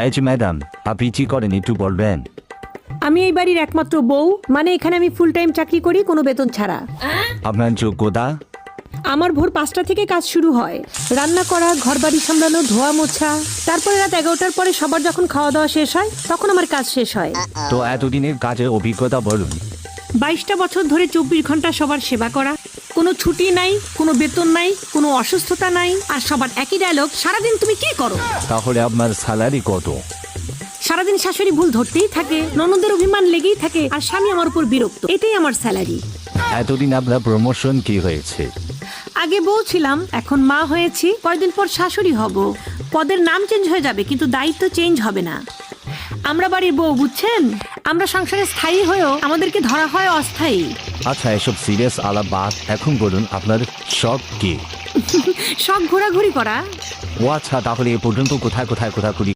এই যে ম্যাডাম, আপনি কি করেন একটু বলবেন? আমি এই বাড়ির একমাত্র বউ, মানে এখানে আমি ফুল টাইম চাকরি করি কোনো বেতন ছাড়া। আপনার যোগ্যতা? আমার ভোর 5টা থেকে কাজ শুরু হয়, রান্না করা, ঘর বাড়ি সামলানো, ধোয়া মোছা। তারপরে রাত 11টার পরে সবার যখন খাওয়া দাওয়া শেষ হয় তখন আমার কাজ শেষ হয়। তো এতদিনের কাজের অভিজ্ঞতা বলুন। 22টা বছর ধরে 24 ঘন্টা সবার সেবা করা, কোনো ছুটি নাই, কোনো বেতন নাই, কোনো অসুস্থতা নাই, আর সবার একই ডায়লগ, সারাদিন তুমি কি করো? তাহলে আপনার স্যালারি কত? সারাদিন শাশুড়ি ভুল ধরতেই থাকে, ননদের অভিমান লেগেই থাকে, আর স্বামী আমার উপর বিরক্ত। এটাই আমার স্যালারি। এতদিন আপনার প্রমোশন কি হয়েছে? আগে বউ ছিলাম, এখন মা হয়েছি, কয়দিন পর শাশুড়ি হব। পদের নাম চেঞ্জ হয়ে যাবে কিন্তু দায়িত্ব চেঞ্জ হবে না। আমরা বাড়ির বউ, বুঝছেন? আমরা সংসারে স্থায়ী হয়েও আমাদেরকে ধরা হয় অস্থায়ী। আচ্ছা, এসব সিরিয়াস আলাপ বাদ, এখন বলুন আপনার শখ কি? শখ ঘোরাঘুরি করা। ও আচ্ছা, তাহলে এ পর্যন্ত কোথায় কোথায় ঘোরাঘুরি